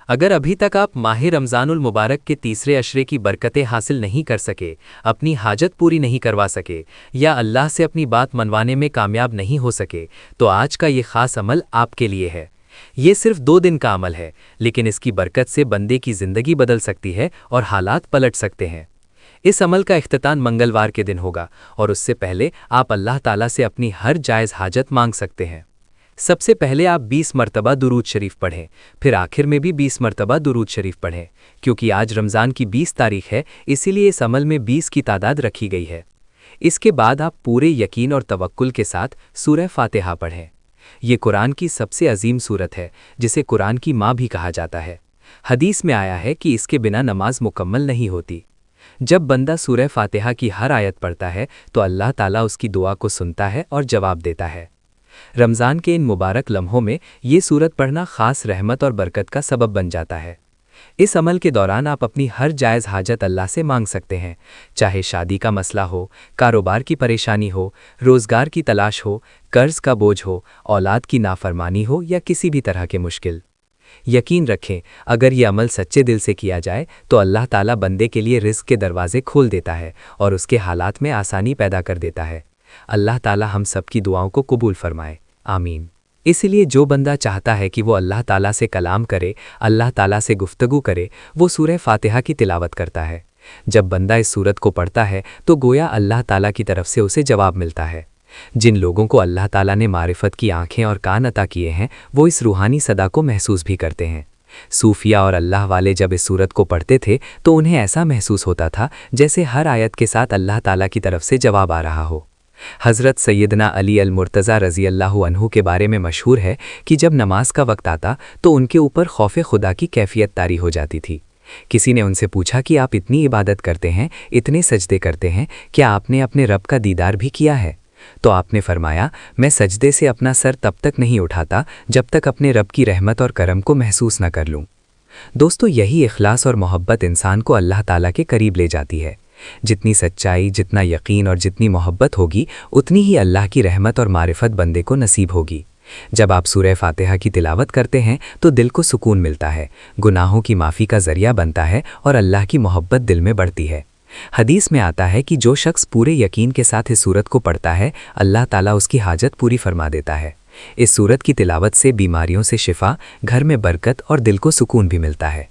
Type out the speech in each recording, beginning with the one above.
اگر ابھی تک آپ ماہ رمضان المبارک کے تیسرے عشرے کی برکتیں حاصل نہیں کر سکے، اپنی حاجت پوری نہیں کروا سکے یا اللہ سے اپنی بات منوانے میں کامیاب نہیں ہو سکے، تو آج کا یہ خاص عمل آپ کے لیے ہے۔ یہ صرف 2 دن کا عمل ہے، لیکن اس کی برکت سے بندے کی زندگی بدل سکتی ہے اور حالات پلٹ سکتے ہیں۔ اس عمل کا اختتام منگلوار کے دن ہوگا، اور اس سے پہلے آپ اللہ تعالیٰ سے اپنی ہر جائز حاجت مانگ سکتے ہیں۔ سب سے پہلے آپ 20 مرتبہ درود شریف پڑھیں، پھر آخر میں بھی 20 مرتبہ درود شریف پڑھیں۔ کیونکہ آج رمضان کی 20 تاریخ ہے، اسی لیے اس عمل میں 20 کی تعداد رکھی گئی ہے۔ اس کے بعد آپ پورے یقین اور توکل کے ساتھ سورہ فاتحہ پڑھیں۔ یہ قرآن کی سب سے عظیم سورت ہے، جسے قرآن کی ماں بھی کہا جاتا ہے۔ حدیث میں آیا ہے کہ اس کے بنا نماز مکمل نہیں ہوتی۔ جب بندہ سورہ فاتحہ کی ہر آیت پڑھتا ہے تو اللہ تعالیٰ اس کی دعا کو سنتا ہے اور جواب دیتا ہے۔ رمضان کے ان مبارک لمحوں میں یہ سورت پڑھنا خاص رحمت اور برکت کا سبب بن جاتا ہے۔ اس عمل کے دوران آپ اپنی ہر جائز حاجت اللہ سے مانگ سکتے ہیں، چاہے شادی کا مسئلہ ہو، کاروبار کی پریشانی ہو، روزگار کی تلاش ہو، قرض کا بوجھ ہو، اولاد کی نافرمانی ہو یا کسی بھی طرح کے مشکل۔ یقین رکھیں، اگر یہ عمل سچے دل سے کیا جائے تو اللہ تعالیٰ بندے کے لیے رزق کے دروازے کھول دیتا ہے اور اس کے حالات میں آسانی پیدا کر دیتا ہے۔ اللہ تعالیٰ ہم سب کی دعاؤں کو قبول فرمائے، آمین۔ اس لیے جو بندہ چاہتا ہے کہ وہ اللہ تعالیٰ سے کلام کرے، اللہ تعالیٰ سے گفتگو کرے، وہ سورہ فاتحہ کی تلاوت کرتا ہے۔ جب بندہ اس سورت کو پڑھتا ہے تو گویا اللہ تعالیٰ کی طرف سے اسے جواب ملتا ہے۔ جن لوگوں کو اللہ تعالیٰ نے معرفت کی آنکھیں اور کان عطا کیے ہیں، وہ اس روحانی صدا کو محسوس بھی کرتے ہیں۔ صوفیہ اور اللہ والے جب اس سورت کو پڑھتے تھے تو انہیں ایسا محسوس ہوتا تھا جیسے ہر آیت کے ساتھ اللہ تعالیٰ کی طرف سے جواب آ رہا ہو۔ حضرت سیدنا علی المرتضیٰ رضی اللہ عنہ کے بارے میں مشہور ہے کہ جب نماز کا وقت آتا تو ان کے اوپر خوف خدا کی کیفیت طاری ہو جاتی تھی۔ کسی نے ان سے پوچھا کہ آپ اتنی عبادت کرتے ہیں، اتنے سجدے کرتے ہیں، کیا آپ نے اپنے رب کا دیدار بھی کیا ہے؟ تو آپ نے فرمایا، میں سجدے سے اپنا سر تب تک نہیں اٹھاتا جب تک اپنے رب کی رحمت اور کرم کو محسوس نہ کر لوں۔ دوستو، یہی اخلاص اور محبت انسان کو اللہ تعالیٰ کے قریب لے جاتی ہے۔ جتنی سچائی، جتنا یقین اور جتنی محبت ہوگی، اتنی ہی اللہ کی رحمت اور معرفت بندے کو نصیب ہوگی۔ جب آپ سورہ فاتحہ کی تلاوت کرتے ہیں تو دل کو سکون ملتا ہے، گناہوں کی معافی کا ذریعہ بنتا ہے اور اللہ کی محبت دل میں بڑھتی ہے۔ حدیث میں آتا ہے کہ جو شخص پورے یقین کے ساتھ اس سورت کو پڑھتا ہے، اللہ تعالیٰ اس کی حاجت پوری فرما دیتا ہے۔ اس سورت کی تلاوت سے بیماریوں سے شفا، گھر میں برکت اور دل کو سکون بھی ملتا ہے۔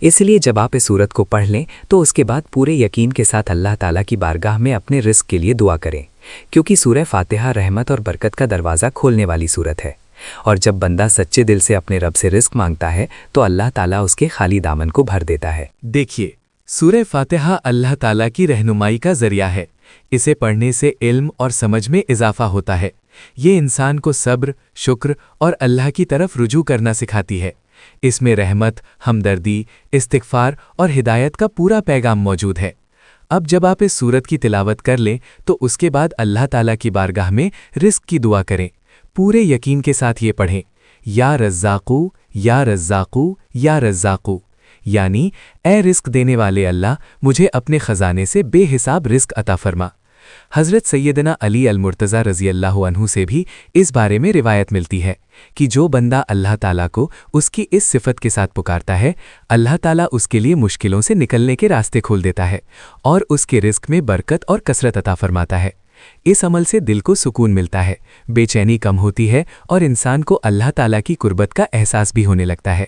اس لیے جب آپ اس سورت کو پڑھ لیں تو اس کے بعد پورے یقین کے ساتھ اللہ تعالیٰ کی بارگاہ میں اپنے رزق کے لیے دعا کریں، کیونکہ سورہ فاتحہ رحمت اور برکت کا دروازہ کھولنے والی سورت ہے۔ اور جب بندہ سچے دل سے اپنے رب سے رزق مانگتا ہے تو اللہ تعالیٰ اس کے خالی دامن کو بھر دیتا ہے۔ دیکھیے، سورہ فاتحہ اللہ تعالیٰ کی رہنمائی کا ذریعہ ہے۔ اسے پڑھنے سے علم اور سمجھ میں اضافہ ہوتا ہے۔ یہ انسان کو صبر، شکر اور اللہ کی طرف رجوع کرنا سکھاتی ہے۔ اس میں رحمت، ہمدردی، استغفار اور ہدایت کا پورا پیغام موجود ہے۔ اب جب آپ اس سورت کی تلاوت کر لیں تو اس کے بعد اللہ تعالیٰ کی بارگاہ میں رزق کی دعا کریں۔ پورے یقین کے ساتھ یہ پڑھیں، یا رزاقو، یا رزاقو، یا رزاقو، یعنی اے رزق دینے والے اللہ، مجھے اپنے خزانے سے بے حساب رزق عطا فرما۔ حضرت سیدنا علی المرتضیٰ رضی اللہ عنہ سے بھی اس بارے میں روایت ملتی ہے کہ جو بندہ اللہ تعالیٰ کو اس کی اس صفت کے ساتھ پکارتا ہے، اللہ تعالیٰ اس کے لیے مشکلوں سے نکلنے کے راستے کھول دیتا ہے اور اس کے رزق میں برکت اور کثرت عطا فرماتا ہے۔ اس عمل سے دل کو سکون ملتا ہے، بے چینی کم ہوتی ہے اور انسان کو اللہ تعالیٰ کی قربت کا احساس بھی ہونے لگتا ہے۔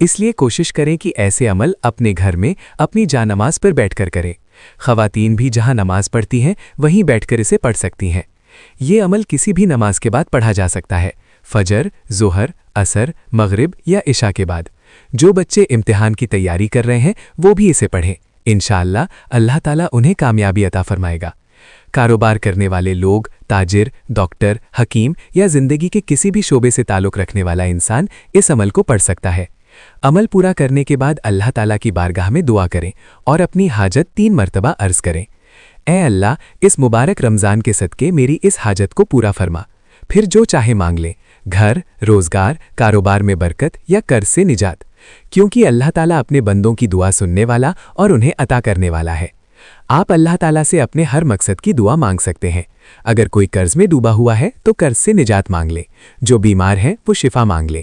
اس لیے کوشش کریں کہ ایسے عمل اپنے گھر میں اپنی جا نماز پر بیٹھ کر کریں۔ خواتین بھی جہاں نماز پڑھتی ہیں وہیں بیٹھ کر اسے پڑھ سکتی ہیں۔ یہ عمل کسی بھی نماز کے بعد پڑھا جا سکتا ہے، فجر، ظہر، عصر، مغرب یا عشاء کے بعد۔ جو بچے امتحان کی تیاری کر رہے ہیں وہ بھی اسے پڑھیں، انشاءاللہ اللہ تعالیٰ انہیں کامیابی عطا فرمائے گا۔ کاروبار کرنے والے لوگ، تاجر، ڈاکٹر، حکیم یا زندگی کے کسی بھی شعبے سے تعلق رکھنے والا انسان اس عمل کو پڑھ سکتا ہے۔ عمل پورا کرنے کے بعد اللہ تعالیٰ کی بارگاہ میں دعا کریں اور اپنی حاجت 3 مرتبہ عرض کریں، اے اللہ، اس مبارک رمضان کے صدقے میری اس حاجت کو پورا فرما۔ پھر جو چاہے مانگ لیں، گھر، روزگار، کاروبار میں برکت یا قرض سے نجات، کیونکہ اللہ تعالیٰ اپنے بندوں کی دعا سننے والا اور انہیں عطا کرنے والا ہے۔ آپ اللہ تعالیٰ سے اپنے ہر مقصد کی دعا مانگ سکتے ہیں۔ اگر کوئی قرض میں ڈوبا ہوا ہے تو قرض سے نجات مانگ لیں، جو بیمار ہیں وہ شفا مانگ لیں،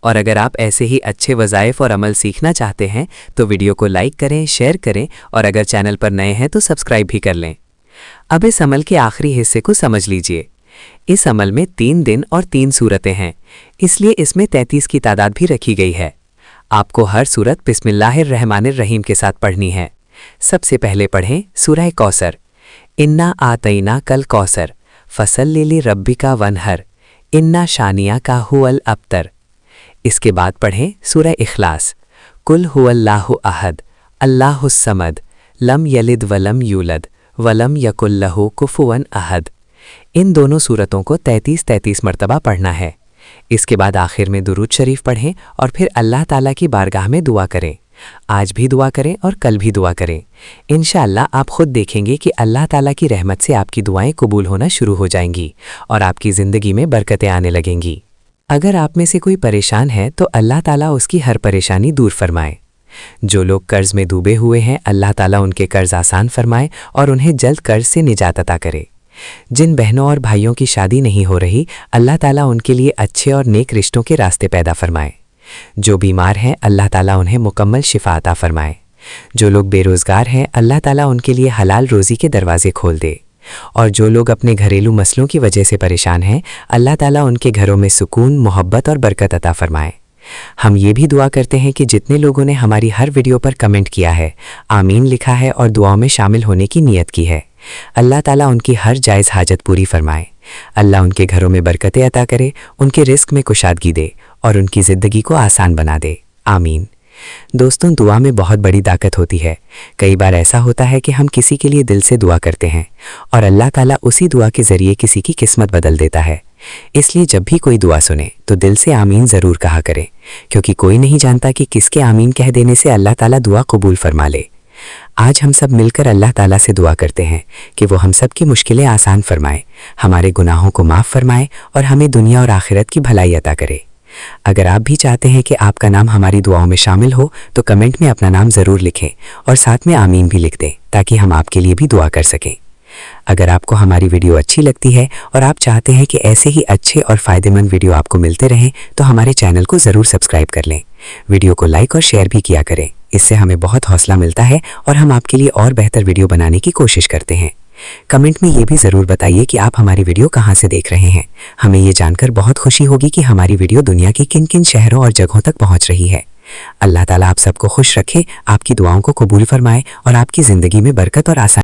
اور اگر آپ ایسے ہی اچھے وظائف اور عمل سیکھنا چاہتے ہیں تو ویڈیو کو لائک کریں، شیئر کریں اور اگر چینل پر نئے ہیں تو سبسکرائب بھی کر لیں۔ اب اس عمل کے آخری حصے کو سمجھ لیجئے۔ اس عمل میں 3 دن اور 3 صورتیں ہیں، اس لیے اس میں 33 کی تعداد بھی رکھی گئی ہے۔ آپ کو ہر صورت بسم اللہ الرحمن الرحیم کے ساتھ پڑھنی ہے۔ سب سے پہلے پڑھیں سورہ کوثر، انا آتینا کل کوثر فصلی لربک ونہر انا شانیک ھو الابتر۔ اس کے بعد پڑھیں سورہ اخلاص، قل ھو اللہ احد اللہ الصمد لم یلد ولم یولد ولم یکن لہ کفوا احد۔ ان دونوں صورتوں کو 33 مرتبہ پڑھنا ہے۔ اس کے بعد آخر میں درود شریف پڑھیں اور پھر اللہ تعالیٰ کی بارگاہ میں دعا کریں۔ آج بھی دعا کریں اور کل بھی دعا کریں۔ انشاءاللہ آپ خود دیکھیں گے کہ اللہ تعالیٰ کی رحمت سے آپ کی دعائیں قبول ہونا شروع ہو جائیں گی اور آپ کی زندگی میں برکتیں آنے لگیں گی۔ اگر آپ میں سے کوئی پریشان ہے تو اللہ تعالیٰ اس کی ہر پریشانی دور فرمائے۔ جو لوگ قرض میں ڈوبے ہوئے ہیں اللہ تعالیٰ ان کے قرض آسان فرمائے اور انہیں جلد قرض سے نجات عطا کرے۔ جن بہنوں اور بھائیوں کی شادی نہیں ہو رہی اللہ تعالیٰ ان کے لیے اچھے اور نیک رشتوں کے راستے پیدا فرمائے۔ جو بیمار ہیں اللہ تعالیٰ انہیں مکمل شفا عطا فرمائے۔ جو لوگ بے روزگار ہیں اللہ تعالیٰ ان کے لیے حلال روزی کے دروازے کھول دے۔ اور جو لوگ اپنے گھریلو مسئلوں کی وجہ سے پریشان ہیں اللہ تعالیٰ ان کے گھروں میں سکون، محبت اور برکت عطا فرمائے۔ ہم یہ بھی دعا کرتے ہیں کہ جتنے لوگوں نے ہماری ہر ویڈیو پر کمنٹ کیا ہے، آمین لکھا ہے اور دعاؤں میں شامل ہونے کی نیت کی ہے، اللہ تعالیٰ ان کی ہر جائز حاجت پوری فرمائے۔ اللہ ان کے گھروں میں برکتیں عطا کرے، ان کے رزق میں کشادگی دے اور ان کی زندگی کو آسان بنا دے، آمین۔ دوستوں، دعا میں بہت بڑی طاقت ہوتی ہے۔ کئی بار ایسا ہوتا ہے کہ ہم کسی کے لیے دل سے دعا کرتے ہیں اور اللہ تعالیٰ اسی دعا کے ذریعے کسی کی قسمت بدل دیتا ہے۔ اس لیے جب بھی کوئی دعا سنے تو دل سے آمین ضرور کہا کرے، کیونکہ کوئی نہیں جانتا کہ کس کے آمین کہہ دینے سے اللہ تعالیٰ دعا قبول فرما لے۔ آج ہم سب مل کر اللہ تعالیٰ سے دعا کرتے ہیں کہ وہ ہم سب کی مشکلیں آسان فرمائے، ہمارے گناہوں کو معاف فرمائے اور ہمیں دنیا اور آخرت کی بھلائی عطا کرے۔ اگر آپ بھی چاہتے ہیں کہ آپ کا نام ہماری دعاؤں میں شامل ہو تو کمنٹ میں اپنا نام ضرور لکھیں اور ساتھ میں آمین بھی لکھ دیں تاکہ ہم آپ کے لیے بھی دعا کر سکیں۔ اگر آپ کو ہماری ویڈیو اچھی لگتی ہے اور آپ چاہتے ہیں کہ ایسے ہی اچھے اور فائدہ مند ویڈیو آپ کو ملتے رہیں تو ہمارے چینل کو ضرور سبسکرائب کر لیں۔ ویڈیو کو لائک اور شیئر بھی کیا کریں، اس سے ہمیں بہت حوصلہ ملتا ہے اور ہم آپ کے لیے اور بہتر ویڈیو بنانے کی کوشش کرتے ہیں۔ کمنٹ میں یہ بھی ضرور بتائیے کہ آپ ہماری ویڈیو کہاں سے دیکھ رہے ہیں۔ ہمیں یہ جان کر بہت خوشی ہوگی کہ ہماری ویڈیو دنیا کی کن کن شہروں اور جگہوں تک پہنچ رہی ہے۔ اللہ تعالیٰ آپ سب کو خوش رکھے، آپ کی دعاؤں کو قبول فرمائے اور آپ کی زندگی میں برکت اور آسانی